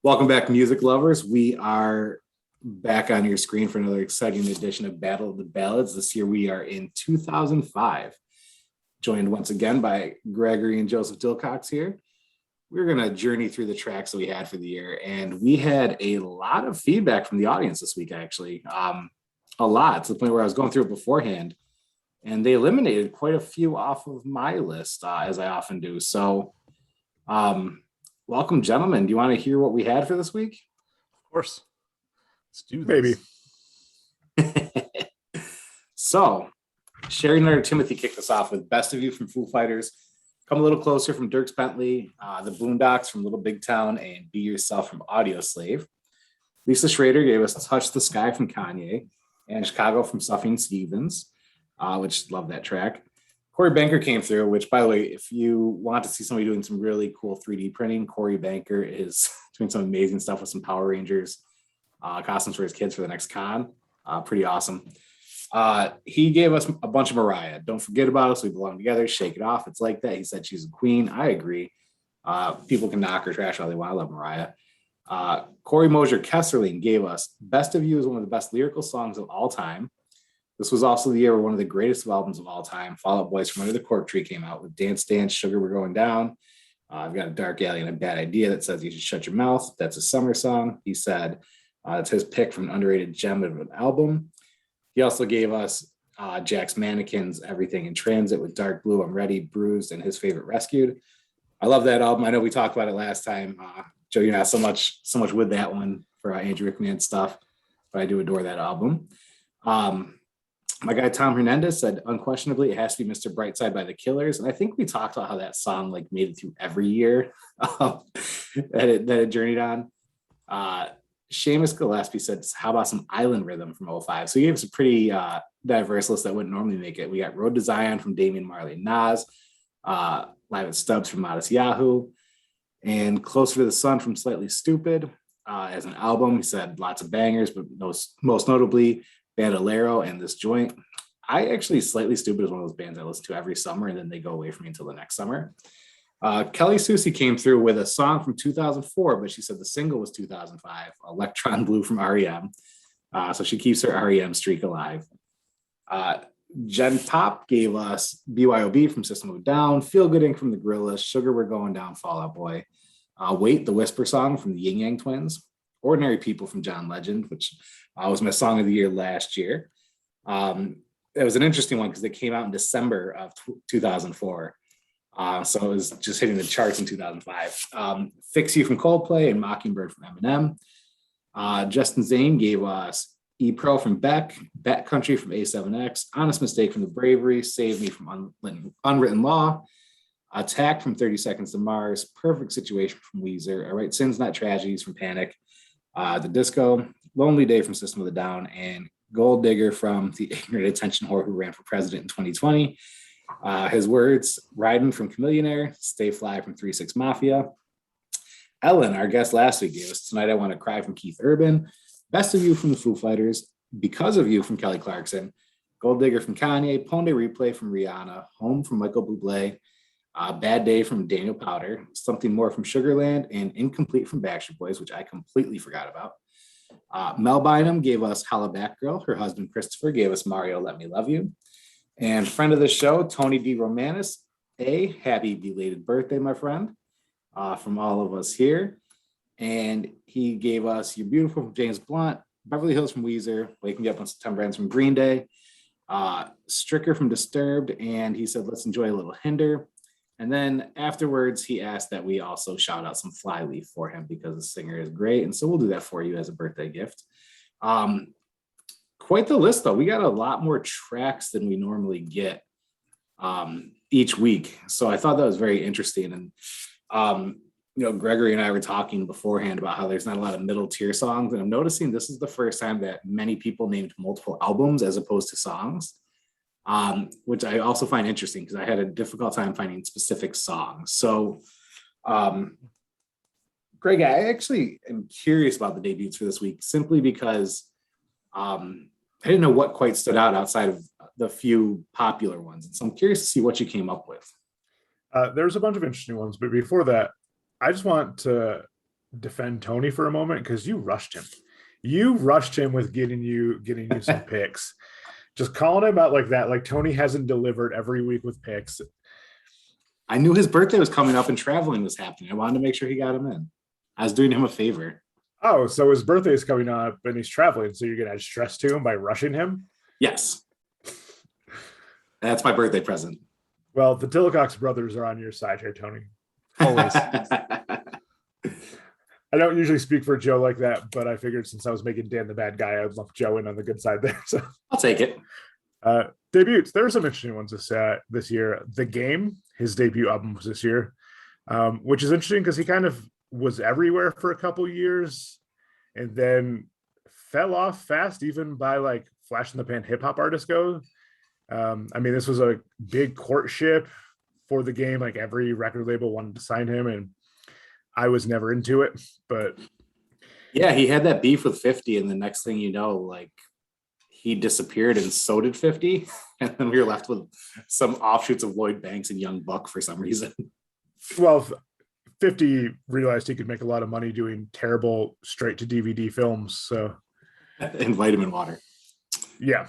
Welcome back, music lovers. We are back on your screen for another exciting edition of Battle of the Ballads. This year we are in 2005, joined once again by Gregory and Joseph Dilcox here. We're going to journey through the tracks that we had for the year, and we had a lot of feedback from the audience this week, actually. A lot, to the point where I was going through it beforehand, and they eliminated quite a few off of my list, as I often do. So, welcome, gentlemen. Do you want to hear what we had for this week? Of course. Let's do this. Maybe. So, Sherry Nutter Timothy kicked us off with Best of You from Foo Fighters, Come a Little Closer from Dierks Bentley, The Boondocks from Little Big Town, and Be Yourself from Audio Slave. Lisa Schrader gave us Touch the Sky from Kanye, and Chicago from Sufjan Stevens, which love that track. Corey Banker came through, which, by the way, if you want to see somebody doing some really cool 3D printing, Corey Banker is doing some amazing stuff with some Power Rangers costumes for his kids for the next con. Pretty awesome. He gave us a bunch of Mariah. Don't Forget About Us. We Belong Together. Shake It Off. It's Like That. He said she's a queen. I agree. People can knock her trash all they want. I love Mariah. Corey Mosier Kesserling gave us Best of You is one of the best lyrical songs of all time. This was also the year where one of the greatest albums of all time, Fall Out Boys from Under the Cork Tree, came out with Dance Dance, Sugar We're Going Down. I've got a Dark Alley and a Bad Idea that says you should shut your mouth. That's a summer song. He said it's his pick from an underrated gem of an album. He also gave us Jack's Mannequins, Everything in Transit with Dark Blue, I'm Ready, Bruised, and his favorite Rescued. I love that album. I know we talked about it last time. Joe, you're not so much with that one for Andrew Rickman stuff, but I do adore that album. My guy Tom Hernandez said, unquestionably, it has to be Mr. Brightside by the Killers. And I think we talked about how that song made it through every year that it journeyed on. Seamus Gillespie said, how about some Island Rhythm from '05? So he gave us a pretty diverse list that wouldn't normally make it. We got Road to Zion from Damian Marley and Nas, Live at Stubbs from Modest Yahoo, and Closer to the Sun from Slightly Stupid. As an album, he said lots of bangers, but most notably Bandolero and This Joint. I actually, Slightly Stupid is one of those bands I listen to every summer, and then they go away from me until the next summer. Kelly Susie came through with a song from 2004, but she said the single was 2005, Electron Blue from REM. So she keeps her REM streak alive. Jen Pop gave us BYOB from System of a Down, Feel Good Inc. from the Gorillaz, Sugar We're Going Down, Fall Out Boy, Wait, the Whisper Song from the Yin Yang Twins, Ordinary People from John Legend, which was my song of the year last year. It was an interesting one because it came out in December of 2004. So it was just hitting the charts in 2005. Fix You from Coldplay and Mockingbird from Eminem. Justin Zane gave us E-Pro from Beck, Bet Country from A7X, Honest Mistake from The Bravery, Save Me from Unwritten Law, Attack from 30 Seconds to Mars, Perfect Situation from Weezer, All Right, Sins Not Tragedies from Panic, The Disco, Lonely Day from System of a Down, and Gold Digger from the ignorant attention whore who ran for president in 2020. His words, Riding from Chameleonaire, Stay Fly from 3-6 Mafia. Ellen, our guest last week, gave us Tonight I Want to Cry from Keith Urban, Best of You from the Foo Fighters, Because of You from Kelly Clarkson, Gold Digger from Kanye, Ponde Replay from Rihanna, Home from Michael Bublé, Bad Day from Daniel Powder, Something More from Sugarland, and Incomplete from Backstreet Boys, which I completely forgot about. Mel Bynum gave us Holla Back Girl. Her husband Christopher gave us Mario Let Me Love You. And friend of the show, Tony D. Romanis, happy belated birthday, my friend, from all of us here. And he gave us You're Beautiful from James Blunt, Beverly Hills from Weezer, Waking Up on September Ends from Green Day, Stricker from Disturbed, and he said, let's enjoy a little Hinder. And then afterwards, he asked that we also shout out some Flyleaf for him because the singer is great. And so we'll do that for you as a birthday gift. Quite the list, though. We got a lot more tracks than we normally get each week. So I thought that was very interesting. And, Gregory and I were talking beforehand about how there's not a lot of middle tier songs. And I'm noticing this is the first time that many people named multiple albums as opposed to songs, which I also find interesting because I had a difficult time finding specific songs. So, Greg, I actually am curious about the debuts for this week simply because I didn't know what quite stood out outside of the few popular ones. And so I'm curious to see what you came up with. There's a bunch of interesting ones, but before that, I just want to defend Tony for a moment because you rushed him. You rushed him with getting you some picks. Just calling him out like that, like Tony hasn't delivered every week with picks. I knew his birthday was coming up and traveling was happening. I wanted to make sure he got him in. I was doing him a favor. Oh, so his birthday is coming up and he's traveling, so you're gonna add stress to him by rushing him? Yes. That's my birthday present. Well, the Tillicox brothers are on your side here, Tony. Always. I don't usually speak for Joe like that, but I figured since I was making Dan the bad guy, I'd lump Joe in on the good side there. So I'll take it. Debuts. There are some interesting ones this year. The Game, his debut album was this year, which is interesting because he kind of was everywhere for a couple years and then fell off fast, even by like flash in the pan hip hop artists go. I mean, this was a big courtship for The Game. Like every record label wanted to sign him, and I was never into it. But yeah, he had that beef with 50, and the next thing you know, like he disappeared, and so did 50, and then we were left with some offshoots of Lloyd Banks and Young Buck for some reason. Well, 50 realized he could make a lot of money doing terrible straight to DVD films. So, and Vitamin Water. Yeah.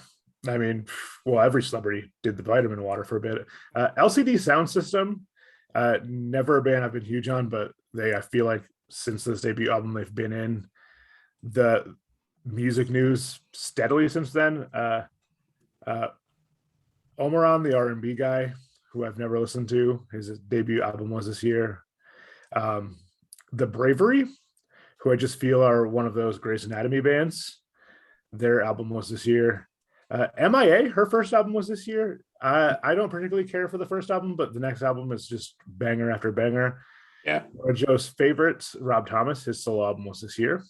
I mean, well, every celebrity did the Vitamin Water for a bit. LCD Sound System, never a band I've been huge on, but I feel like since this debut album, they've been in the music news steadily since then. Omaron, the R&B guy, who I've never listened to, his debut album was this year. The Bravery, who I just feel are one of those Grey's Anatomy bands, their album was this year. MIA, her first album was this year. I don't particularly care for the first album, but the next album is just banger after banger. Yeah. One of Joe's favorites, Rob Thomas, his solo album was this year.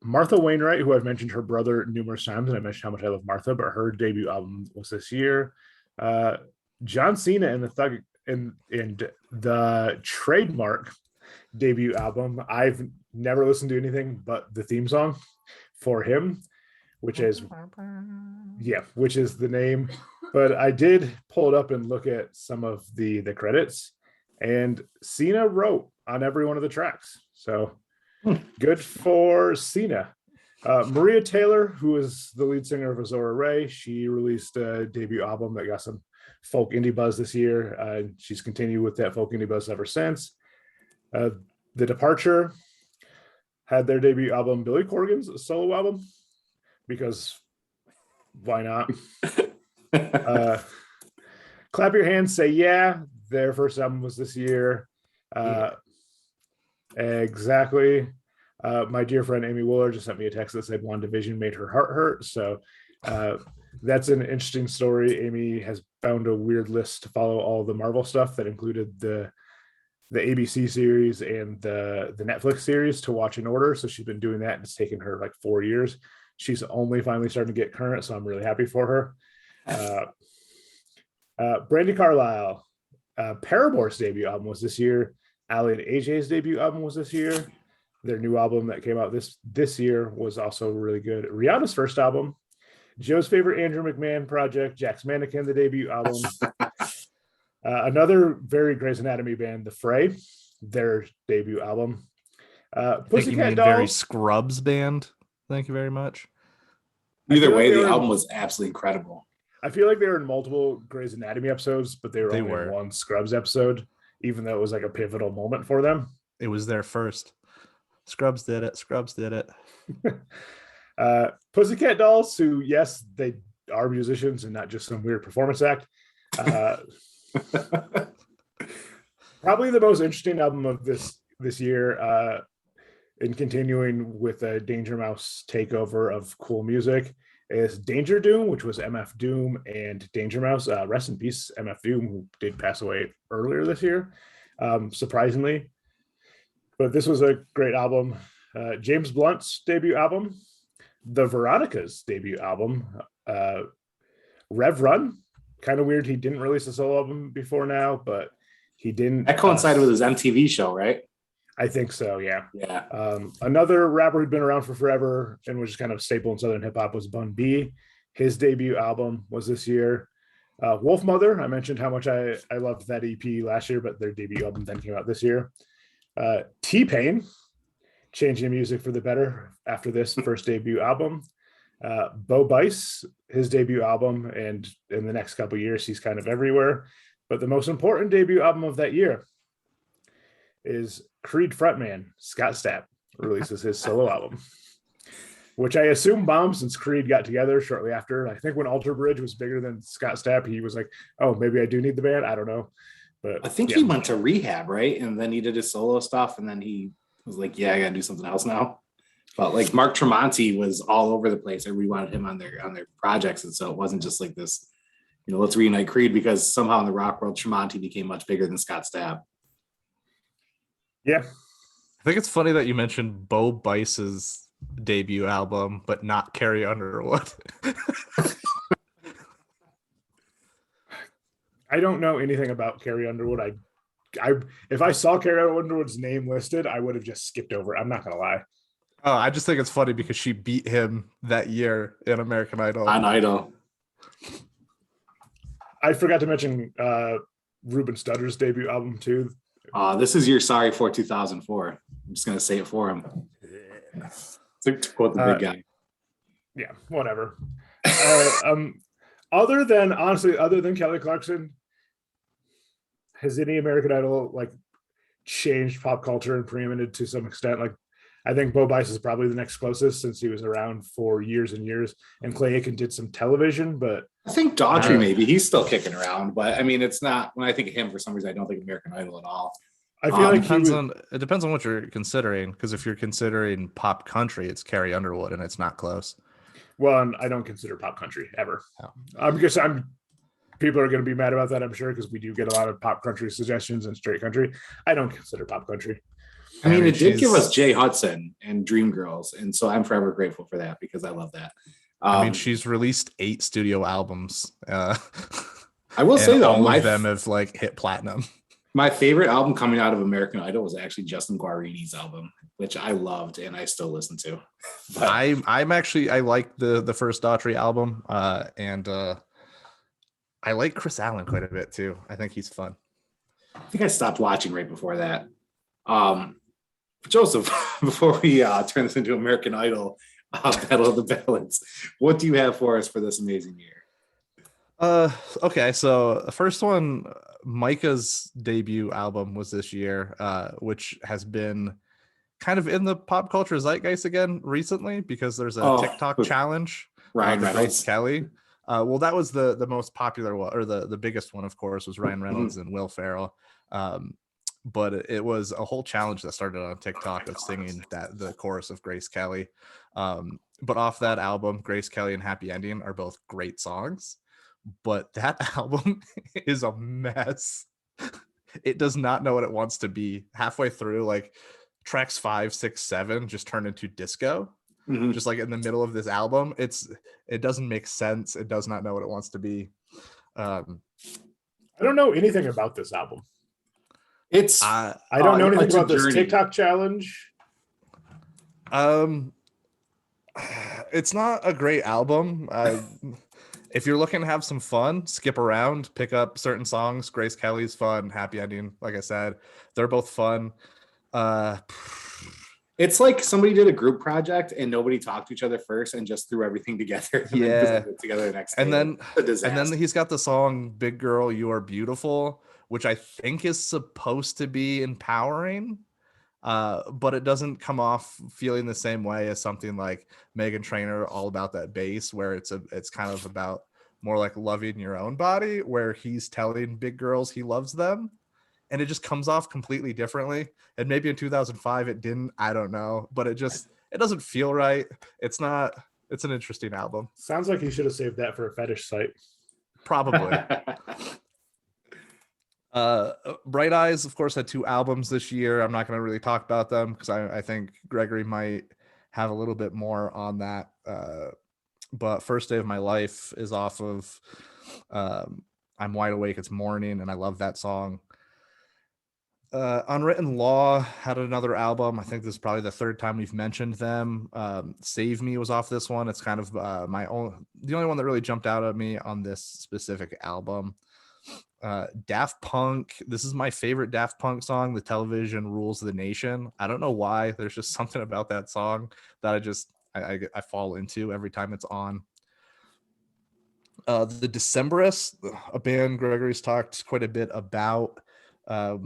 Martha Wainwright, who I've mentioned her brother numerous times, and I mentioned how much I love Martha, but her debut album was this year. John Cena and the Thug and the Trademark debut album. I've never listened to anything but the theme song for him, which is the name. But I did pull it up and look at some of the credits, and Cena wrote on every one of the tracks. So good for Cena. Maria Taylor, who is the lead singer of Azora Ray, she released a debut album that got some folk indie buzz this year. She's continued with that folk indie buzz ever since. The Departure had their debut album, Billy Corgan's solo album, because why not? Clap Your Hands, Say Yeah, their first album was this year. Exactly. My dear friend Amy Wooler just sent me a text that said WandaVision made her heart hurt. So that's an interesting story. Amy has found a weird list to follow all the Marvel stuff that included the ABC series and the Netflix series to watch in order. So she's been doing that, and it's taken her like 4 years. She's only finally starting to get current, so I'm really happy for her. Brandy Carlisle, Paramore's debut album was this year. Ali and AJ's debut album was this year. Their new album that came out this year was also really good. Rihanna's first album, Joe's favorite Andrew McMahon project, Jack's Mannequin, the debut album. Another very Grey's Anatomy band, the Fray, their debut album. Pussycat Dolls, very Scrubs band. Thank you very much. Either way, the album was absolutely incredible. I feel like they were in multiple Grey's Anatomy episodes, but they were only in one Scrubs episode, even though it was like a pivotal moment for them. It was their first. Scrubs did it. Scrubs did it. Pussycat Dolls, who, yes, they are musicians and not just some weird performance act. Probably the most interesting album of this year, in continuing with a Danger Mouse takeover of cool music, is Danger Doom, which was MF Doom and Danger Mouse. Rest in peace, MF Doom, who did pass away earlier this year, surprisingly. But this was a great album. James Blunt's debut album, the Veronicas' debut album, Rev Run. Kind of weird he didn't release a solo album before now, but he didn't. That coincided with his MTV show, right? I think so, yeah. Yeah. Another rapper who'd been around for forever and was just kind of a staple in Southern hip hop was Bun B. His debut album was this year. Wolf Mother, I mentioned how much I loved that EP last year, but their debut album then came out this year. T-Pain changing music for the better after this first debut album. Bo Bice, his debut album, and in the next couple of years, he's kind of everywhere. But the most important debut album of that year is Creed frontman Scott Stapp releases his solo album, which I assume bombed since Creed got together shortly after. I think when Alter Bridge was bigger than Scott Stapp, he was like, oh, maybe I do need the band. I don't know. But I think he went to rehab, right? And then he did his solo stuff, and then he was like, yeah, I gotta do something else now. But like Mark Tremonti was all over the place. Everybody wanted him on their projects. And so it wasn't just like this, let's reunite Creed, because somehow in the rock world, Tremonti became much bigger than Scott Stapp. Yeah. I think it's funny that you mentioned Bo Bice's debut album, but not Carrie Underwood. I don't know anything about Carrie Underwood. I if I saw Carrie Underwood's name listed, I would have just skipped over it. I'm not gonna lie. Oh, I just think it's funny because she beat him that year in American Idol. On Idol. I forgot to mention Ruben Stutter's debut album too. This is your sorry for 2004. I'm just gonna say it for him. To quote the big guy. Yeah, whatever. Other than Kelly Clarkson, has any American Idol like changed pop culture and preeminent to some extent? Like, I think Bo Bice is probably the next closest since he was around for years and years, and Clay Aiken did some television, but I think Daughtry maybe he's still kicking around, but I mean, it's not. When I think of him, for some reason, I don't think American Idol at all. I feel like it depends on what you're considering, because if you're considering pop country, it's Carrie Underwood, and it's not close. Well, and I don't consider pop country ever. Oh. People are going to be mad about that, I'm sure, because we do get a lot of pop country suggestions and straight country. I don't consider pop country. I mean, it did give us Jay Hudson and Dreamgirls, and so I'm forever grateful for that because I love that. I mean, she's released 8 studio albums. I will say though, all of them have like hit platinum. My favorite album coming out of American Idol was actually Justin Guarini's album, which I loved and I still listen to. But I like the first Daughtry album, and I like Chris Allen quite a bit too. I think he's fun. I think I stopped watching right before that. Joseph, before we turn this into American Idol Battle of the Ballads, what do you have for us for this amazing year? Okay, so the first one, Micah's debut album was this year, which has been kind of in the pop culture zeitgeist again recently because there's a TikTok challenge. Ryan Reynolds. Kelly. Well, that was the most popular one, or the biggest one, of course, was Ryan Reynolds and Will Ferrell. But it was a whole challenge that started on TikTok of singing the chorus of Grace Kelly. But off that album, Grace Kelly and Happy Ending are both great songs. But that album is a mess. It does not know what it wants to be. Halfway through, like tracks 5, 6, 7 just turn into disco. Mm-hmm. Just like in the middle of this album, it doesn't make sense. It does not know what it wants to be. I don't know anything about this album. I don't know anything about this TikTok challenge. It's not a great album. If you're looking to have some fun, skip around, pick up certain songs. Grace Kelly's fun. Happy Ending, like I said, they're both fun. It's like somebody did a group project and nobody talked to each other first and just threw everything together. And then presented it together the next day. And then he's got the song "Big Girl, You Are Beautiful," which I think is supposed to be empowering, but it doesn't come off feeling the same way as something like Meghan Trainor, All About That Bass, where it's kind of about more like loving your own body, where he's telling big girls he loves them. And it just comes off completely differently. And maybe in 2005 it didn't. I don't know. But it doesn't feel right. It's an interesting album. Sounds like you should have saved that for a fetish site. Probably. Bright Eyes, of course, had 2 albums this year. I'm not going to really talk about them because I think Gregory might have a little bit more on that. But First Day of My Life is off of I'm Wide Awake, It's Morning, and I love that song. Unwritten Law had another album. I think this is probably the 3rd time we've mentioned them. Save Me was off this one. It's kind of the only one that really jumped out at me on this specific album. Daft Punk. This is my favorite Daft Punk song, The Television Rules the Nation. I don't know why. There's just something about that song that I fall into every time it's on. The Decemberists, a band Gregory's talked quite a bit about. I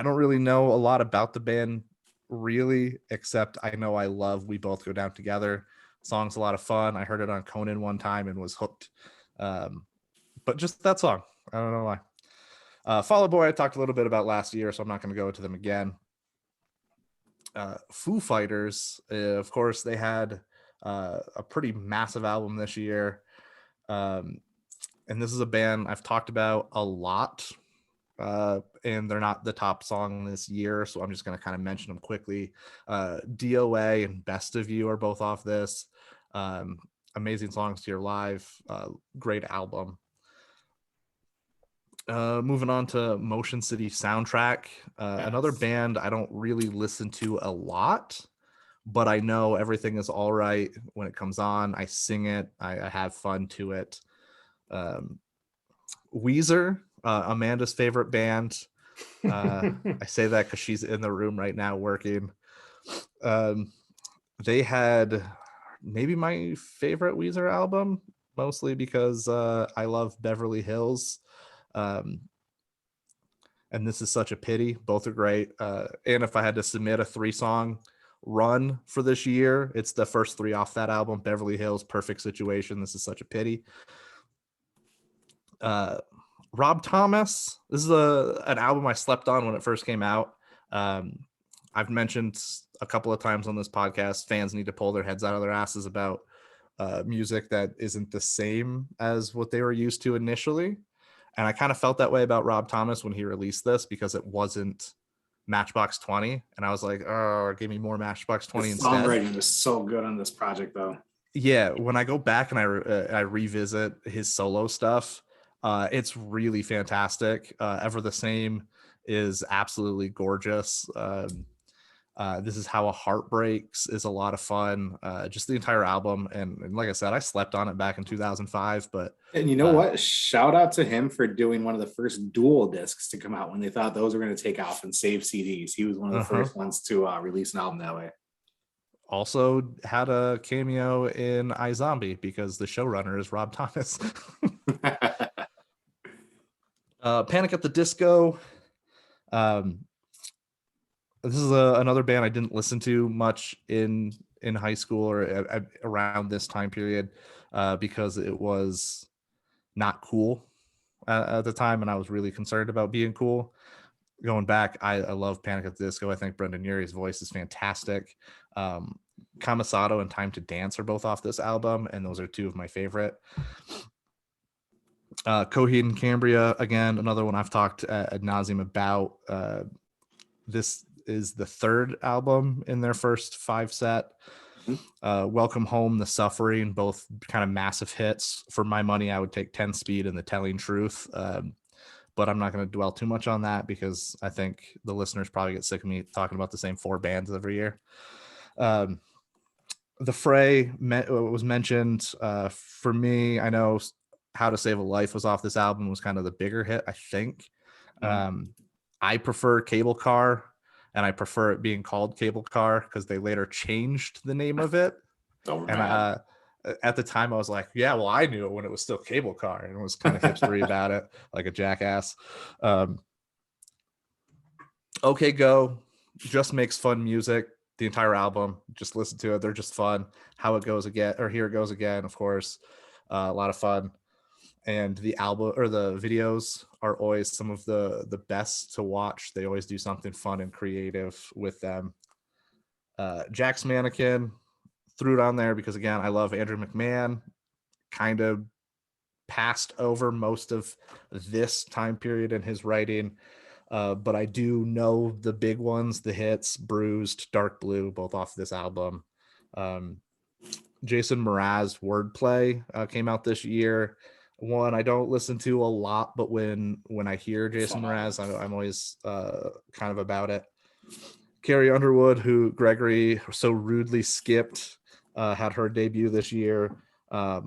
don't really know a lot about the band really, except I know I love We Both Go Down Together. Song's a lot of fun. I heard it on Conan one time and was hooked. But just that song, I don't know why. Fall Out Boy I talked a little bit about last year, so I'm not going to go into them again. Foo Fighters, of course, they had a pretty massive album this year. And this is a band I've talked about a lot, and they're not the top song this year, so I'm just going to kind of mention them quickly. DOA and Best of You are both off this. Amazing songs to your live. Great album. Moving on to Motion City Soundtrack, another band I don't really listen to a lot, but I know everything is all right when it comes on. I sing it. I have fun to it. Weezer, Amanda's favorite band. I say that because she's in the room right now working. They had maybe my favorite Weezer album, mostly because I love Beverly Hills. And This Is Such a Pity. Both are great. And if I had to submit a 3-song run for this year, it's the first 3 off that album: Beverly Hills, Perfect Situation, This Is Such a Pity. Rob Thomas, this is an album I slept on when it first came out. I've mentioned a couple of times on this podcast, fans need to pull their heads out of their asses about music that isn't the same as what they were used to initially. And I kind of felt that way about Rob Thomas when he released this, because it wasn't Matchbox 20. And I was like, oh, give me more Matchbox 20 instead. Songwriting was so good on this project, though. Yeah, when I go back and I revisit his solo stuff, it's really fantastic. Ever the Same is absolutely gorgeous. This Is How a Heart Breaks is a lot of fun. Just the entire album, and like I said, I slept on it back in 2005. And you know what? Shout out to him for doing one of the first dual discs to come out when they thought those were going to take off and save CDs. He was one of the first ones to release an album that way. Also had a cameo in iZombie because the showrunner is Rob Thomas. Panic at the Disco. This is another band I didn't listen to much in high school or around this time period because it was not cool at the time, and I was really concerned about being cool. Going back, I love Panic at the Disco. I think Brendan Urie's voice is fantastic. Kamisato and Time to Dance are both off this album, and those are 2 of my favorite. Coheed and Cambria, again, another one I've talked ad nauseum about. This is the 3rd album in their first 5 set. Welcome Home, The Suffering, both kind of massive hits. For my money, I would take 10 Speed and The Telling Truth. But I'm not going to dwell too much on that because I think the listeners probably get sick of me talking about the same 4 bands every year. The Fray was mentioned. For me, I know How to Save a Life was off this album, was kind of the bigger hit, I think. I prefer Cable Car, and I prefer it being called Cable Car because they later changed the name of it. And at the time I was like, yeah, well, I knew it when it was still Cable Car, and was kind of hipstery about it, like a jackass. OK Go just makes fun music. The entire album, just listen to it. They're just fun. How It Goes Again, or Here It Goes Again, of course, a lot of fun. And the album or the videos are always some of the best to watch. They always do something fun and creative with them. Jack's Mannequin, threw it on there because, again, I love Andrew McMahon. Kind of passed over most of this time period in his writing. But I do know the big ones, the hits: Bruised, Dark Blue, both off this album. Jason Mraz, Wordplay, came out this year. One I don't listen to a lot, but when I hear Jason Mraz, I'm always kind of about it. Carrie Underwood, who Gregory so rudely skipped, had her debut this year.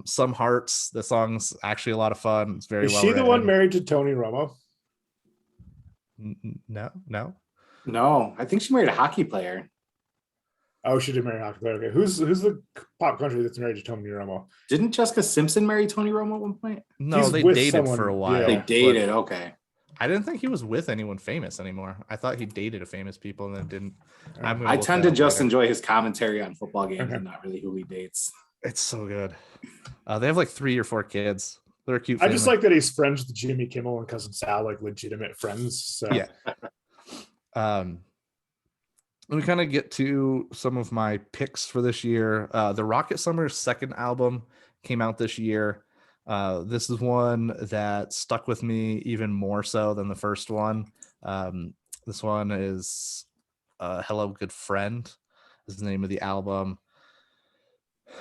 Some Hearts, the song's actually a lot of fun. It's very Is well she the written. one married to Tony Romo? No. No, I think she married a hockey player. Oh, she did marry a hockey player. Okay, who's the pop country that's married to Tony Romo? Didn't Jessica Simpson marry Tony Romo at one point? No, He's they with dated someone, for a while. yeah. They Yeah, dated. Okay. I didn't think he was with anyone famous anymore. I thought he dated a famous people and then didn't. I'm gonna I look tend that to up just later. enjoy his commentary on football games Okay. and not really who he dates. It's so good. They have like 3 or 4 kids. They're a cute I just family. like that he's friends with Jimmy Kimmel and cousin Sal, like legitimate friends. So Yeah. Let me kind of get to some of my picks for this year. The Rocket Summer's second album came out this year. This is one that stuck with me even more so than the first one. This one is Hello Good Friend is the name of the album.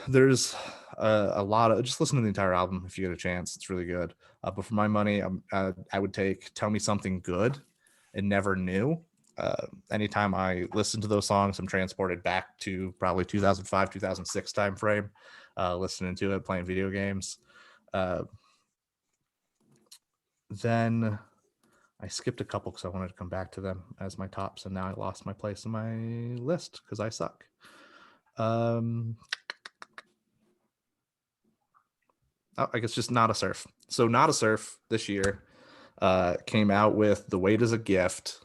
There's a lot of, just listen to the entire album if you get a chance. It's really good. But for my money, I would take Tell Me Something Good and Never Knew. Anytime I listen to those songs, I'm transported back to probably 2005, 2006 time frame, listening to it, playing video games. Then I skipped a couple because I wanted to come back to them as my tops, and now I lost my place in my list because I suck. I guess just Not a Surf. So Not a Surf this year came out with The Weight is a Gift.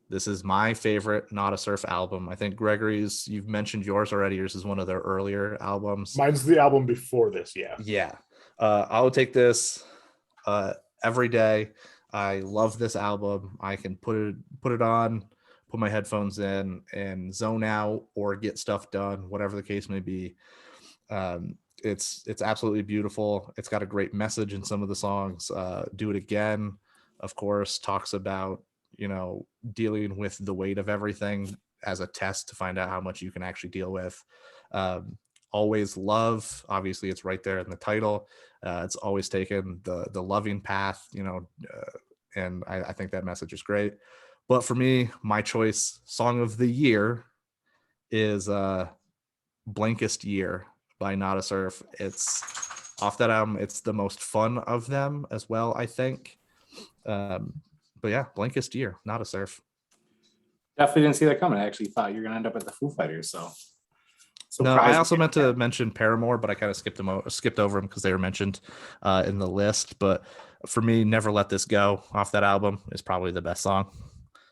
This is my favorite Not a Surf album. I think Gregory's, you've mentioned yours already. Yours is one of their earlier albums. mine's the album before this. Yeah. Yeah. I would take this every day. I love this album. I can put it on, put my headphones in and zone out or get stuff done, whatever the case may be. It's absolutely beautiful. It's got a great message in some of the songs. Do It Again, of course, talks about, dealing with the weight of everything as a test to find out how much you can actually deal with. Always Love, obviously it's right there in the title. It's always taken the loving path, and I think that message is great. But for me, my choice song of the year is Blankest Year by Not a Surf. It's off that album. It's the most fun of them as well, I think. But yeah, Blankest Year, Not a Surf. Definitely didn't see that coming. I actually thought you were going to end up at the Foo Fighters. So No, I also meant to mention Paramore, but I kind of skipped over them because they were mentioned in the list. But for me, Never Let This Go off that album is probably the best song.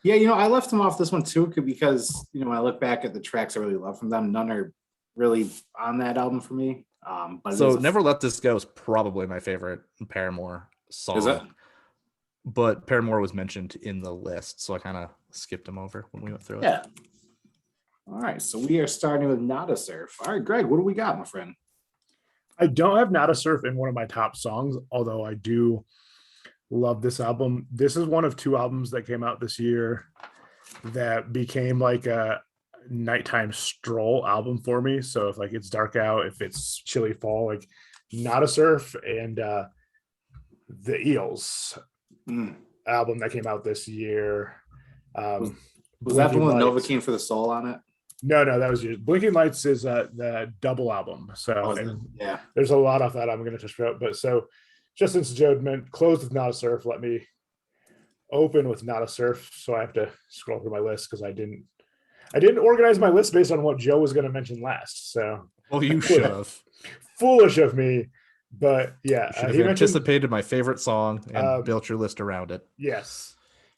Yeah, I left them off this one too because when I look back at the tracks I really love from them, none are really on that album for me. But so Never Let This Go is probably my favorite Paramore song. Is it? But Paramore was mentioned in the list, so I kind of skipped them over when we went through it. Yeah. All right, so we are starting with Not a Surf. All right, Greg, what do we got, my friend? I don't have Not a Surf in one of my top songs, although I do love this album. This is one of 2 albums that came out this year that became like a nighttime stroll album for me. So if like it's dark out, if it's chilly fall, like Not a Surf and the Eels album that came out this year. Was that the one with Novocaine for the Soul on it? No, that was yours. Blinking Lights is the double album. So yeah, there's a lot off that I'm going to touch about. But so just since Joe closed with Not a Surf, let me open with Not a Surf. So I have to scroll through my list because I didn't organize my list based on what Joe was going to mention last. So well, you should have. Foolish of me. But yeah, should have anticipated my favorite song and built your list around it. Yes.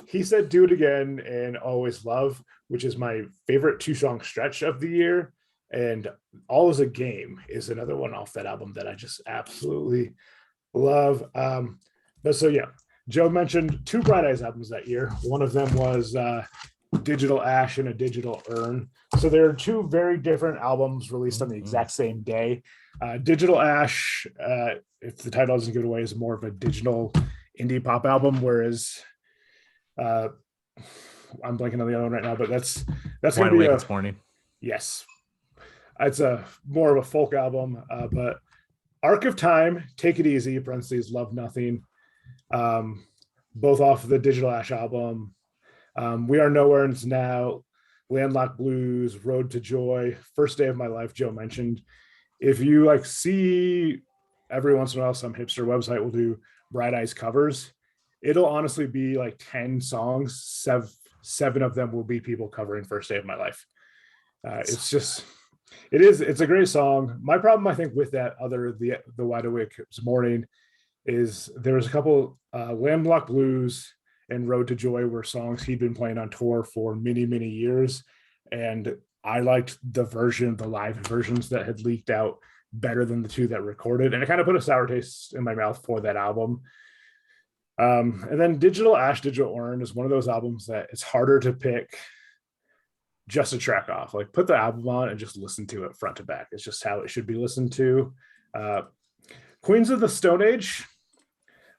He said Do It Again and Always Love, which is my favorite 2-song stretch of the year. And All Is a Game is another one off that album that I just absolutely love. But so, yeah, Joe mentioned 2 Bright Eyes albums that year. One of them was Digital Ash and A Digital Urn. So there are 2 very different albums released on the exact same day. Digital Ash, if the title doesn't give it away, is more of a digital indie pop album, whereas I'm blanking on the other one right now, but that's Wide Awake This Morning. Yes, it's a more of a folk album. But Arc of Time, Take It Easy, parentheses, Love Nothing, both off the Digital Ash album. We Are Nowhere and It's Now, Landlocked Blues, Road to Joy, First Day of My Life, Joe mentioned. If you see every once in a while, some hipster website will do Bright Eyes covers. It'll honestly be like 10 songs. Seven of them will be people covering First Day of My Life. It's a great song. My problem, I think, with that the Wide Awake Morning is there was a couple Landlocked Blues and Road to Joy were songs he'd been playing on tour for many, many years. And I liked the live versions that had leaked out better than the two that recorded. And it kind of put a sour taste in my mouth for that album. And then Digital Ash, Digital Orange is one of those albums that it's harder to pick just a track off. Like put the album on and just listen to it front to back. It's just how it should be listened to. Queens of the Stone Age.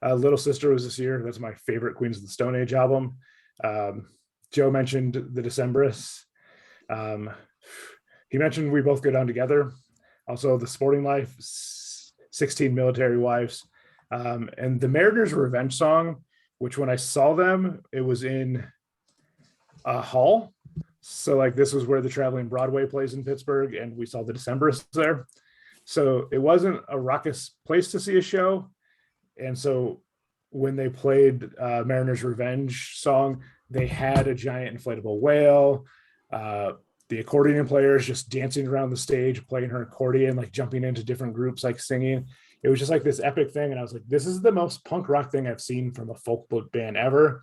Little Sister was this year. That's my favorite Queens of the Stone Age album. Joe mentioned The Decemberists. He mentioned We Both Go Down Together. Also The Sporting Life, 16 Military Wives. And the Mariner's Revenge song, which when I saw them, it was in a hall. So like this was where the Traveling Broadway plays in Pittsburgh, and we saw the Decemberists there. So it wasn't a raucous place to see a show. And so when they played Mariner's Revenge song, they had a giant inflatable whale. The accordion players just dancing around the stage, playing her accordion, like jumping into different groups, like singing. It was just like this epic thing. And I was like, this is the most punk rock thing I've seen from a folk band ever.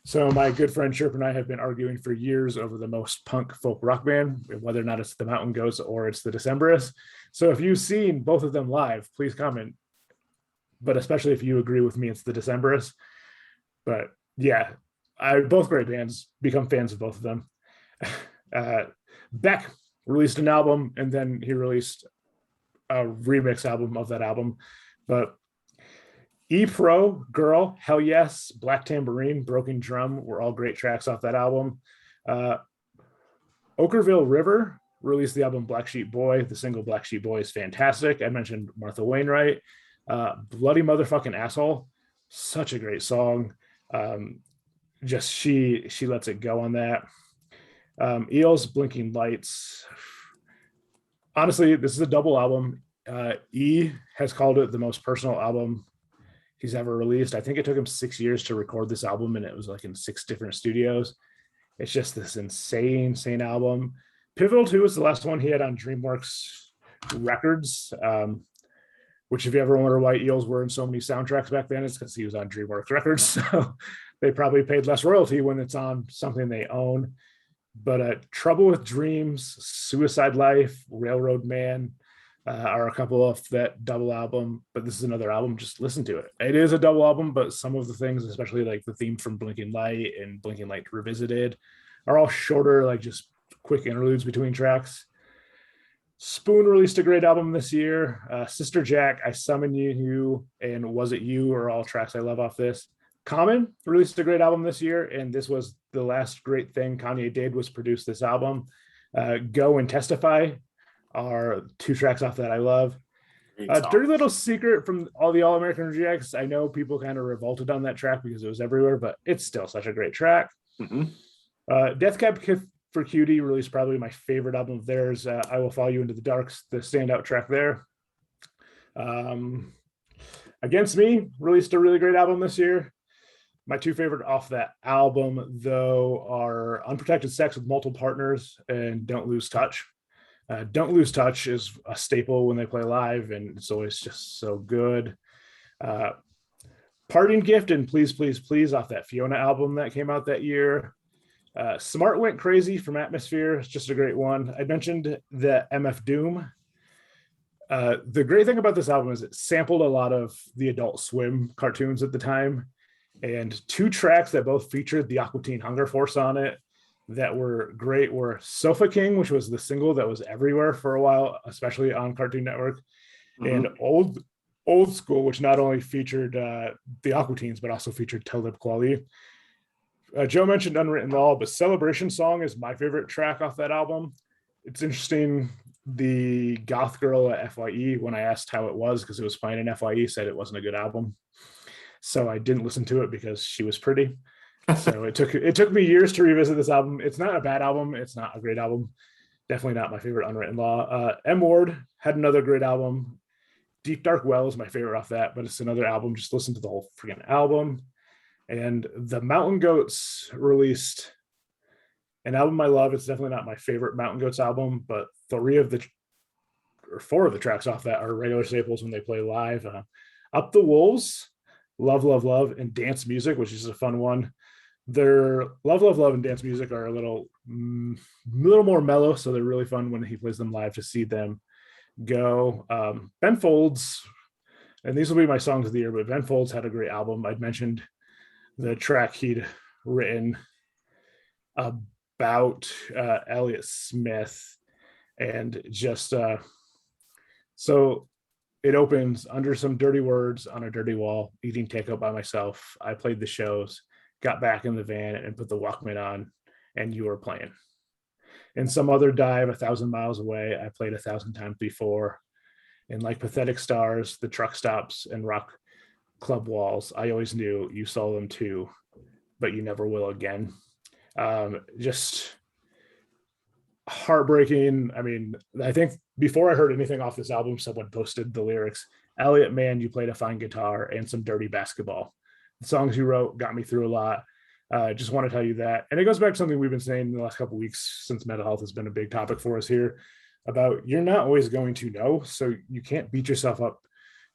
So my good friend Sherp and I have been arguing for years over the most punk folk rock band, whether or not it's the Mountain Goats or it's the Decemberists. So if you've seen both of them live, please comment. But especially if you agree with me, it's the Decemberists. But yeah, both great bands, become fans of both of them. Beck released an album, and then he released a remix album of that album. But E-Pro, Girl, Hell Yes, Black Tambourine, Broken Drum were all great tracks off that album. Okerville River released the album Black Sheep Boy. The single Black Sheep Boy is fantastic. I mentioned Martha Wainwright. Bloody Motherfucking Asshole, such a great song. Just she lets it go on that. Eels, Blinking Lights. Honestly, this is a double album. E has called it the most personal album he's ever released. I think it took him 6 years to record this album, and it was like in 6 different studios. It's just this insane album. Pivotal 2 is the last one he had on DreamWorks Records, which if you ever wonder why Eels were in so many soundtracks back then, it's because he was on DreamWorks Records. So they probably paid less royalty when it's on something they own. But Trouble with Dreams, Suicide Life, Railroad Man are a couple of that double album. But this is another album, just listen to it. It is a double album, but some of the things, especially like the theme from Blinking Light and Blinking Light Revisited, are all shorter, like just quick interludes between tracks. Spoon released a great album this year. Sister Jack, I Summon You, and Was It You are all tracks I love off this. Common released a great album this year, and this was the last great thing Kanye did was produce this album. Go and Testify are 2 tracks off that I love. Dirty Little Secret from all the All-American Rejects. I know people kind of revolted on that track because it was everywhere, but it's still such a great track. Mm-hmm. Death Cab for Cutie released probably my favorite album of theirs. I Will Follow You Into the Dark's the standout track there. Against Me released a really great album this year. My 2 favorite off that album, though, are Unprotected Sex with Multiple Partners and Don't Lose Touch. Don't Lose Touch is a staple when they play live, and it's always just so good. Parting Gift and Please, Please, Please off that Fiona album that came out that year. Smart Went Crazy from Atmosphere. It's just a great one. I mentioned the MF Doom. The great thing about this album is it sampled a lot of the Adult Swim cartoons at the time. And 2 tracks that both featured the Aqua Teen Hunger Force on it that were great were Sofa King, which was the single that was everywhere for a while, especially on Cartoon Network, and Old School, which not only featured the Aqua Teens, but also featured Talib Kweli. Joe mentioned Unwritten Law, but Celebration Song is my favorite track off that album. It's interesting. The goth girl at FYE, when I asked how it was, because it was playing in FYE, said it wasn't a good album. So I didn't listen to it because she was pretty. So it took me years to revisit this album. It's not a bad album. It's not a great album. Definitely not my favorite Unwritten Law. M Ward had another great album. Deep Dark Well is my favorite off that, but it's another album. Just listen to the whole freaking album. And the Mountain Goats released an album I love. It's definitely not my favorite Mountain Goats album, but four of the tracks off that are regular staples when they play live. Up the Wolves, Love, Love, Love, and Dance Music, which is a fun one. Their Love, Love, Love, and Dance Music are a little more mellow, so they're really fun when he plays them live to see them go. Ben Folds, and these will be my songs of the year, but Ben Folds had a great album. I'd mentioned the track he'd written about Elliott Smith, and just so it opens, under some dirty words on a dirty wall, eating takeout by myself. I played the shows, got back in the van and put the Walkman on, and you were playing. In some other dive 1,000 miles away, I played 1,000 times before. And like pathetic stars, the truck stops and rock club walls, I always knew you saw them too, but you never will again. Just heartbreaking. I mean, I think before I heard anything off this album, someone posted the lyrics, Elliot, man, you played a fine guitar and some dirty basketball. The songs you wrote got me through a lot. Just want to tell you that. And it goes back to something we've been saying in the last couple of weeks, since mental health has been a big topic for us here, about you're not always going to know. So you can't beat yourself up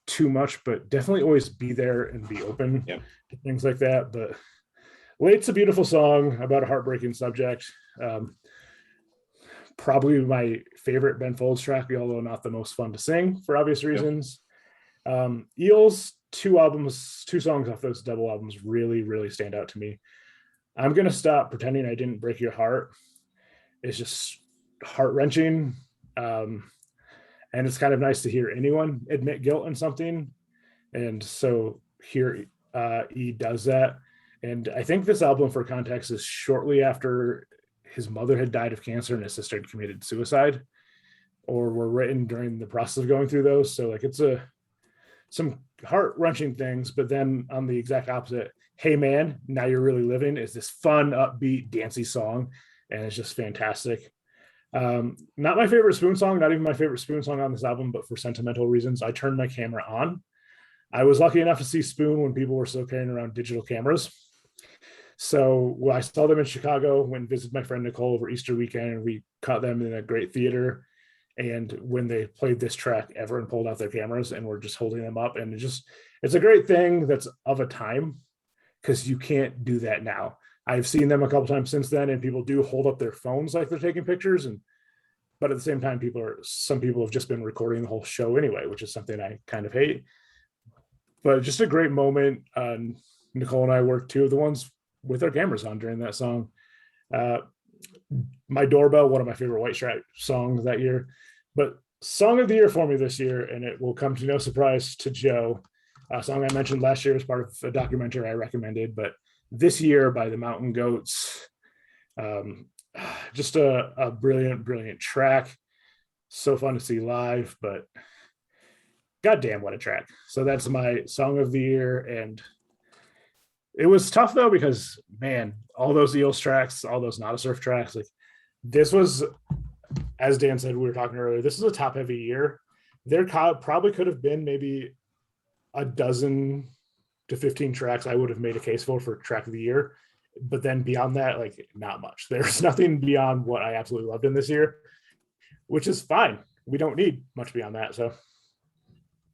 too much, but definitely always be there and be open to things like that. But Late's a beautiful song about a heartbreaking subject. Probably my favorite Ben Folds track, although not the most fun to sing for obvious reasons. Eels, two songs off those double albums really, really stand out to me. I'm going to Stop Pretending I Didn't Break Your Heart. It's just heart-wrenching. And it's kind of nice to hear anyone admit guilt in something. And so here E does that. And I think this album, for context, is shortly after his mother had died of cancer and his sister had committed suicide, or were written during the process of going through those. So like it's some heart-wrenching things, but then on the exact opposite, Hey Man, Now You're Really Living is this fun, upbeat, dancey song, and it's just fantastic. Not my favorite Spoon song, not even my favorite Spoon song on this album, but for sentimental reasons, I Turned My Camera On. I was lucky enough to see Spoon when people were still carrying around digital cameras. So when I saw them in Chicago, went and visited my friend Nicole over Easter weekend, and we caught them in a great theater. And when they played this track, everyone pulled out their cameras and were just holding them up. And it's a great thing that's of a time, because you can't do that now. I've seen them a couple times since then, and people do hold up their phones like they're taking pictures. But at the same time, some people have just been recording the whole show anyway, which is something I kind of hate. But just a great moment. Nicole and I were two of the ones with our cameras on during that song. My Doorbell, one of my favorite White Stripe songs that year. But song of the year for me this year, and it will come to no surprise to Joe, a song I mentioned last year as part of a documentary I recommended, but this year by the Mountain Goats. Just a brilliant, brilliant track. So fun to see live, but goddamn, what a track. So that's my song of the year. And it was tough though, because man, all those Eels tracks, all those Not a Surf tracks, like this was, as Dan said, we were talking earlier, this is a top heavy year. There probably could have been maybe a dozen to 15 tracks I would have made a case for track of the year. But then beyond that, like not much. There's nothing beyond what I absolutely loved in this year, which is fine. We don't need much beyond that. So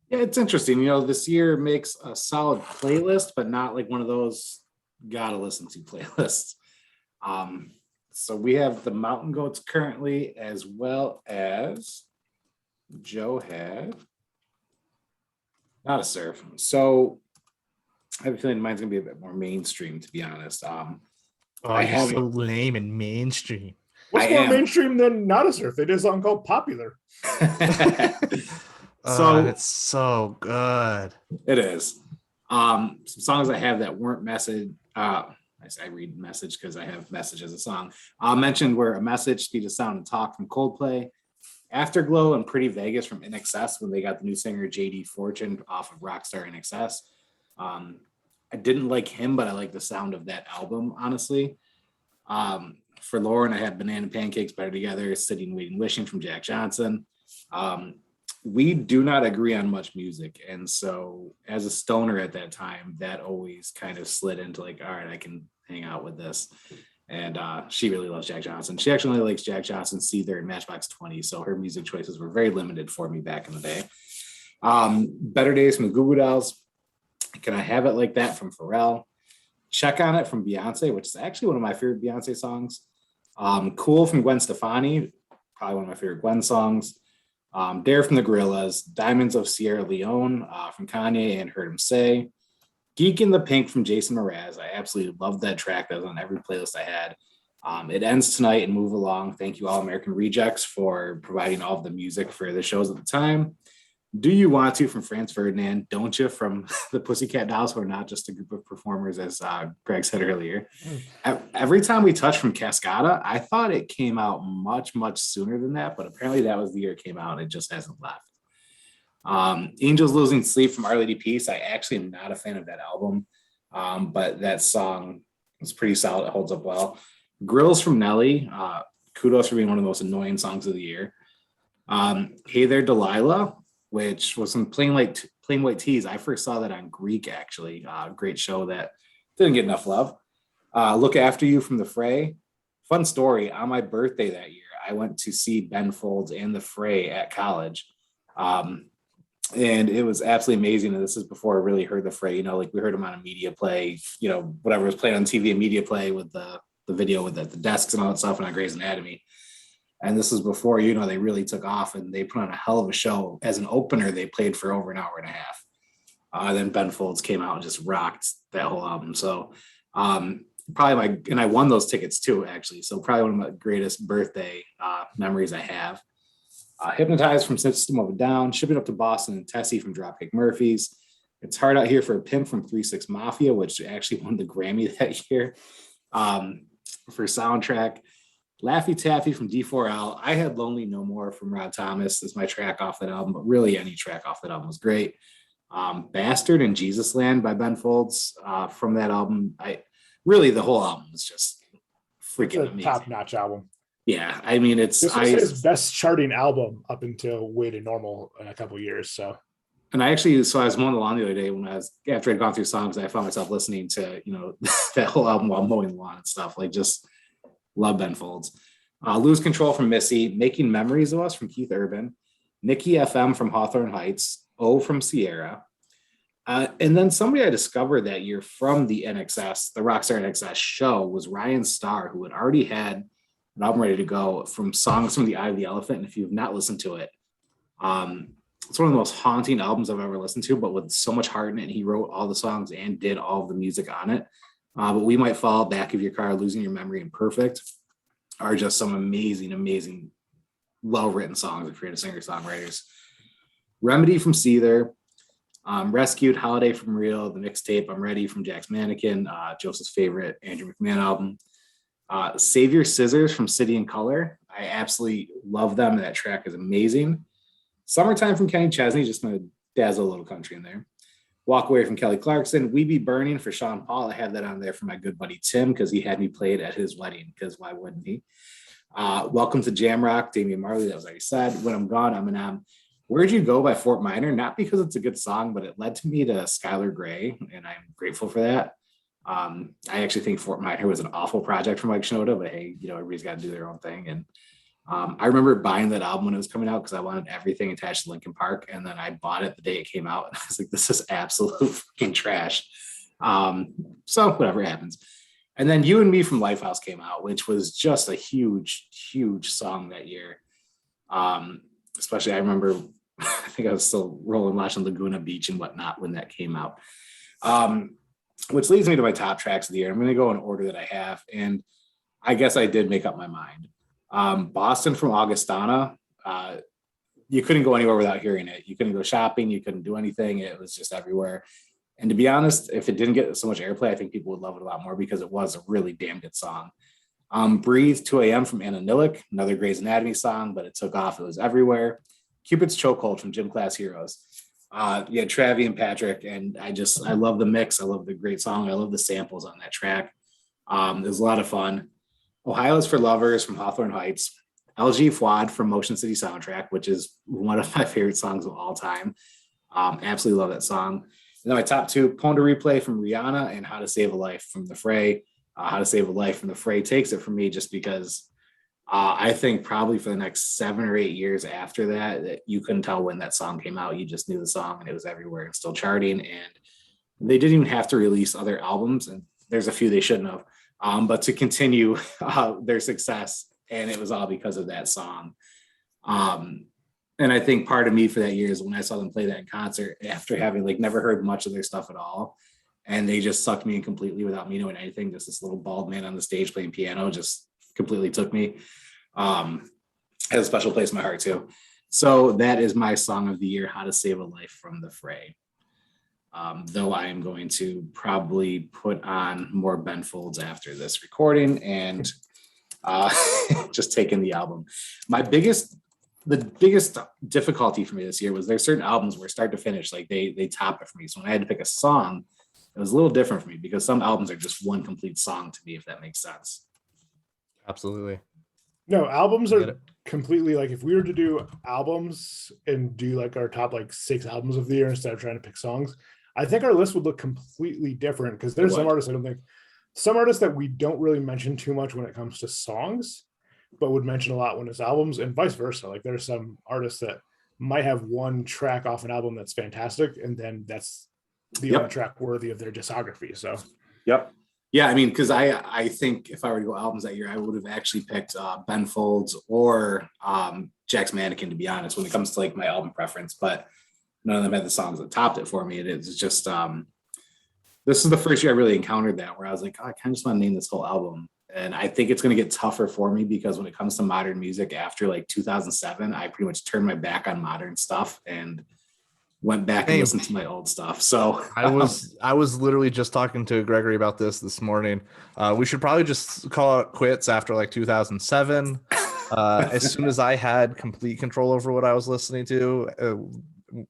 yeah, it's interesting. This year makes a solid playlist, but not like one of those gotta listen to playlists. So we have the Mountain Goats currently, as well as Joe had Not a Surf. So I have a feeling mine's gonna be a bit more mainstream, to be honest. I have so lame and mainstream. What's more mainstream than Not a Surf? They did a song called Popular. So it's so good. It is. Some songs I have that weren't message. I read message because I have message as a song. Mentioned were A Message, Speed of Sound and Talk from Coldplay, Afterglow and Pretty Vegas from INXS when they got the new singer JD Fortune off of Rockstar INXS. I didn't like him, but I like the sound of that album, honestly. For Lauren, I had Banana Pancakes Better Together, Sitting, Waiting, Wishing from Jack Johnson. we do not agree on much music. And so as a stoner at that time, that always kind of slid into like, all right, I can hang out with this. And she really loves Jack Johnson. She actually only likes Jack Johnson, Seether, and Matchbox 20. So her music choices were very limited for me back in the day. Better Days from the Goo Goo Dolls. Can I Have It Like That from Pharrell. Check on It from Beyonce, which is actually one of my favorite Beyonce songs. Cool from Gwen Stefani, probably one of my favorite Gwen songs. Dare from the Gorillaz. Diamonds of Sierra Leone from Kanye and Heard Him Say. Geek in the Pink from Jason Mraz. I absolutely loved that track. That was on every playlist I had. It Ends Tonight and Move Along. Thank you, All American Rejects, for providing all of the music for the shows at the time. Do You Want To from Franz Ferdinand. Don't You from the Pussycat Dolls, who are not just a group of performers, as Greg said earlier. Every Time We Touch from Cascada. I thought it came out much, much sooner than that, but apparently that was the year it came out and it just hasn't left. Angels Losing Sleep from Our Lady Peace. I actually am not a fan of that album, but that song is pretty solid. It holds up well. Grills from Nelly. Kudos for being one of the most annoying songs of the year. Hey There Delilah, which was some Plain White Tees. I first saw that on Greek, actually. Great show that didn't get enough love. Look After You from the Fray. Fun story. On my birthday that year, I went to see Ben Folds and the Fray at college. And it was absolutely amazing. And this is before I really heard the Fray. You know, like we heard him on a media play, you know, whatever was playing on TV, a media play with the video with the desks and all that stuff and on Grey's Anatomy. And this was before, you know, they really took off and they put on a hell of a show. As an opener, they played for over an hour and a half. Then Ben Folds came out and just rocked that whole album. So and I won those tickets too, actually. So probably one of my greatest birthday memories I have. Hypnotized from System of a Down. Shipping Up to Boston and Tessie from Dropkick Murphys. It's Hard Out Here for a Pimp from 3-6 Mafia, which actually won the Grammy that year for soundtrack. Laffy Taffy from D4L. I had Lonely No More from Rob Thomas as my track off that album, but really any track off that album was great. Bastard and Jesus Land by Ben Folds from that album. The whole album was just freaking amazing. Top-notch album. Yeah, I mean, this was his best charting album up until Way to Normal in a couple of years. So, and I was mowing the lawn the other day after I'd gone through songs, I found myself listening to, you know, that whole album while mowing the lawn and stuff. Like, just love Ben Folds. Lose Control from Missy. Making Memories of Us from Keith Urban. Nikki FM from Hawthorne Heights. O from Sierra. And then somebody I discovered that year from the NXS, the Rockstar NXS show, was Ryan Starr, who had already had an album ready to go from Songs from the Eye of the Elephant. And if you've not listened to it, it's one of the most haunting albums I've ever listened to, but with so much heart in it. And he wrote all the songs and did all of the music on it. But We Might Fall, Back of Your Car, Losing Your Memory, and Perfect are just some amazing, amazing, well-written songs if you're into singer-songwriters. Remedy from Seether. Rescued, Holiday from Real, the mixtape I'm Ready from Jack's Mannequin, Joseph's favorite Andrew McMahon album. Savior Scissors from City and Color. I absolutely love them. That track is amazing. Summertime from Kenny Chesney, just gonna dazzle a little country in there. Walk Away from Kelly Clarkson. We Be Burning for Sean Paul. I had that on there for my good buddy Tim because he had me play it at his wedding, because why wouldn't he? Welcome to Jamrock, Damian Marley, that was already said. When I'm Gone, Eminem. Where'd You Go by Fort Minor? Not because it's a good song, but it led to me to Skylar Grey, and I'm grateful for that. I actually think Fort Minor was an awful project for Mike Shinoda, but hey, you know, everybody's got to do their own thing. And I remember buying that album when it was coming out because I wanted everything attached to Linkin Park, and then I bought it the day it came out, and I was like, this is absolute fucking trash. So whatever happens. And then You and Me from Lifehouse came out, which was just a huge, huge song that year. Especially I remember, I think I was still rolling watching Laguna Beach and whatnot when that came out. Which leads me to my top tracks of the year. I'm going to go in order that I have, and I guess I did make up my mind. Boston from Augustana. You couldn't go anywhere without hearing it. You couldn't go shopping. You couldn't do anything. It was just everywhere. And to be honest, if it didn't get so much airplay, I think people would love it a lot more because it was a really damn good song. Breathe, 2 a.m. from Anna Nilick, another Grey's Anatomy song, but it took off. It was everywhere. Cupid's Chokehold from Gym Class Heroes. Yeah, Travi and Patrick, and I love the mix. I love the great song. I love the samples on that track. It was a lot of fun. Ohio is for Lovers from Hawthorne Heights. LG Fuad from Motion City Soundtrack, which is one of my favorite songs of all time. Absolutely love that song. And then my top two, Pwn to Replay from Rihanna and How to Save a Life from the Fray. How to Save a Life from the Fray takes it from me just because I think probably for the next 7 or 8 years after that you couldn't tell when that song came out. You just knew the song and it was everywhere and still charting. And they didn't even have to release other albums. And there's a few they shouldn't have, but to continue their success. And it was all because of that song. And I think part of me for that year is when I saw them play that in concert after having like never heard much of their stuff at all. And they just sucked me in completely without me knowing anything. Just this little bald man on the stage playing piano just completely took me. Has a special place in my heart too. So that is my song of the year, How to Save a Life from the Fray. Though I am going to probably put on more Ben Folds after this recording and just take in the album. The biggest difficulty for me this year was there's certain albums where start to finish, like they top it for me. So when I had to pick a song, it was a little different for me because some albums are just one complete song to me, if that makes sense. Absolutely. No, albums are completely like if we were to do albums and do like our top like 6 albums of the year instead of trying to pick songs, I think our list would look completely different because there's some artists some artists that we don't really mention too much when it comes to songs, but would mention a lot when it's albums and vice versa. Like there's some artists that might have one track off an album that's fantastic, and then that's the only track worthy of their discography. So, yeah. I mean, because I think if I were to go albums that year, I would have actually picked Ben Folds or Jack's Mannequin, to be honest, when it comes to like my album preference. But none of them had the songs that topped it for me. It is just this is the first year I really encountered that where I was like, oh, I kind of just want to name this whole album. And I think it's going to get tougher for me because when it comes to modern music after like 2007, I pretty much turned my back on modern stuff and went back and listened to my old stuff. So I was literally just talking to Gregory about this morning. We should probably just call it quits after like 2007. As soon as I had complete control over what I was listening to,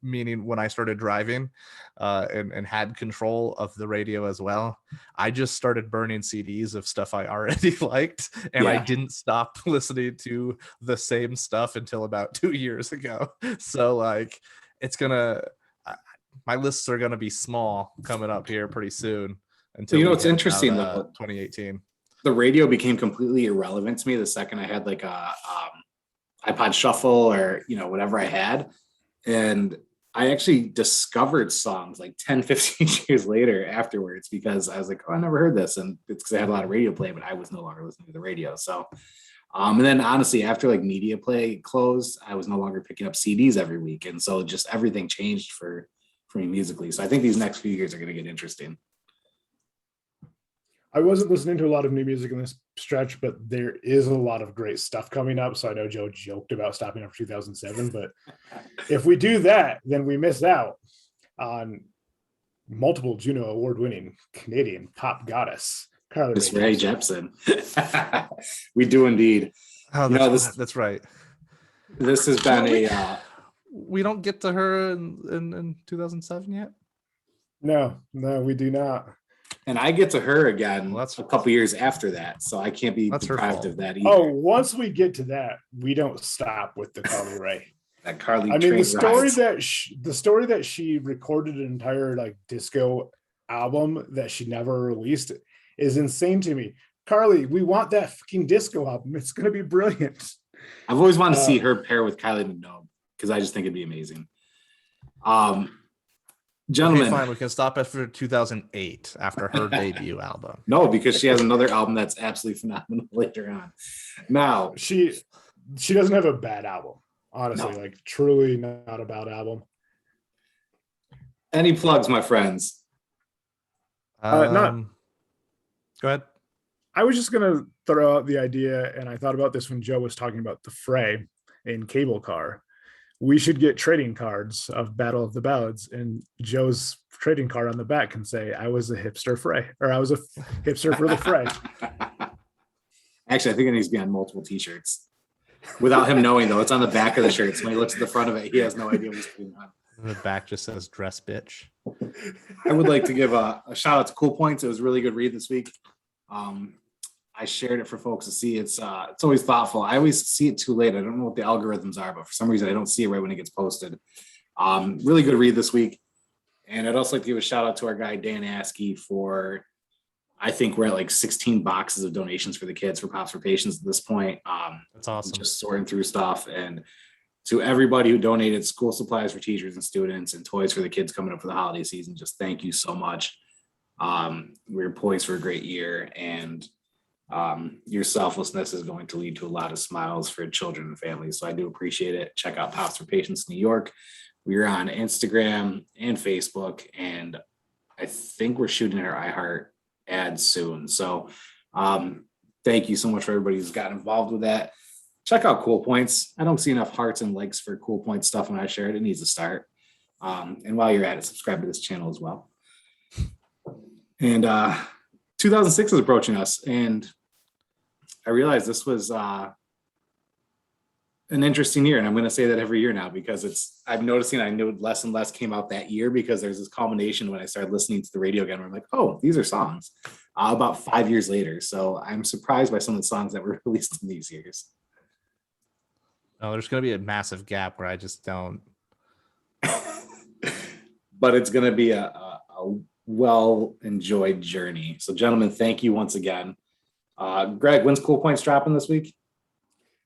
meaning when I started driving and had control of the radio as well, I just started burning CDs of stuff I already liked, and I didn't stop listening to the same stuff until about 2 years ago. So like my lists are gonna be small coming up here pretty soon. Until it's interesting though, 2018. The radio became completely irrelevant to me the second I had like a iPod Shuffle or whatever I had. And I actually discovered songs like 10, 15 years later afterwards because I was like, oh, I never heard this. And it's because I had a lot of radio play, but I was no longer listening to the radio. So, and then honestly, after like media play closed, I was no longer picking up CDs every week. And so just everything changed for me musically. So I think these next few years are going to get interesting. I wasn't listening to a lot of new music in this stretch, but there is a lot of great stuff coming up. So I know Joe joked about stopping after 2007, but if we do that, then we miss out on multiple Juno award-winning Canadian pop goddess, Carly Rae Jepsen. We do indeed. Oh, that's right. This has been we don't get to her in 2007 yet. No, we do not. And I get to her again a couple years after that, so I can't be deprived of that either. Oh, once we get to that, we don't stop with the Carly Rae. That Carly. I mean, the story that she recorded an entire like disco album that she never released is insane to me. Carly, we want that fucking disco album. It's going to be brilliant. I've always wanted to see her pair with Kylie Minogue because I just think it'd be amazing. Gentlemen, okay, fine. We can stop after 2008 after her debut album. No, because she has another album that's absolutely phenomenal later on. Now she doesn't have a bad album, honestly. Like truly not a bad album. Any plugs, my friends? Go ahead. I was just gonna throw out the idea, and I thought about this when Joe was talking about the Fray in Cable Car. We should get trading cards of Battle of the Ballads, and Joe's trading card on the back can say, I was a hipster Fray, or I was a hipster for the Fray. Actually, I think it needs to be on multiple t-shirts. Without him knowing, though. It's on the back of the shirt. So when he looks at the front of it, he has no idea what he's putting on. The back just says dress bitch. I would like to give a shout out to Cool Points. It was a really good read this week. I shared it for folks to see. It's always thoughtful. I always see it too late. I don't know what the algorithms are, but for some reason I don't see it right when it gets posted. Really good read this week. And I'd also like to give a shout out to our guy Dan Askey for, I think we're at like 16 boxes of donations for the kids for Pops for Patients at this point. That's awesome. Just sorting through stuff. And to everybody who donated school supplies for teachers and students and toys for the kids coming up for the holiday season, just thank you so much. We're poised for a great year, and your selflessness is going to lead to a lot of smiles for children and families. So I do appreciate it. Check out Pops for Patients New York. We're on Instagram and Facebook, and I think we're shooting our iHeart ad soon. So thank you so much for everybody who's gotten involved with that. Check out Cool Points. I don't see enough hearts and likes for Cool Points stuff when I share it. It needs to start. And while you're at it, subscribe to this channel as well. And 2006 is approaching us, and I realized this was an interesting year. And I'm going to say that every year now because I'm noticing I knew less and less came out that year because there's this culmination when I started listening to the radio again where I'm like, oh, these are songs about 5 years later. So I'm surprised by some of the songs that were released in these years. No, there's going to be a massive gap where I just don't. But it's going to be a well-enjoyed journey. So, gentlemen, thank you once again. Greg, when's Cool Points dropping this week?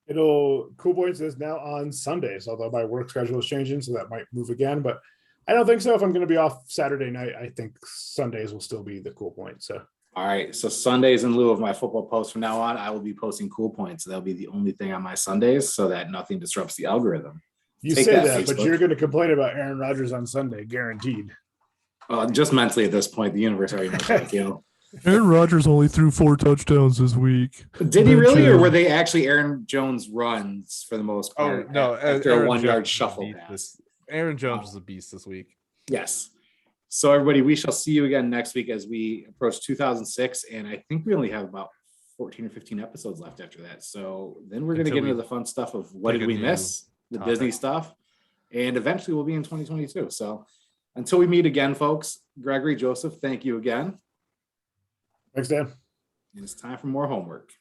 Cool Points is now on Sundays, although my work schedule is changing, so that might move again. But I don't think so. If I'm going to be off Saturday night, I think Sundays will still be the Cool Point. So. All right. So Sundays, in lieu of my football post from now on, I will be posting Cool Points. That'll be the only thing on my Sundays so that nothing disrupts the algorithm. You say that, but you're going to complain about Aaron Rodgers on Sunday, guaranteed. Just mentally at this point, the universe already knows how I feel. Aaron Rodgers only threw 4 touchdowns this week. Did he really, or were they actually Aaron Jones runs for the most part? Oh, no. After Aaron a 1 yard Jones shuffle pass. Aaron Jones is a beast this week. Yes. So everybody, we shall see you again next week as we approach 2006. And I think we only have about 14 or 15 episodes left after that. So then we're going to get into the fun stuff of what did we miss, the Disney stuff, and eventually we'll be in 2022. So until we meet again, folks, Gregory, Joseph, thank you again. Thanks, Dan. And it's time for more homework.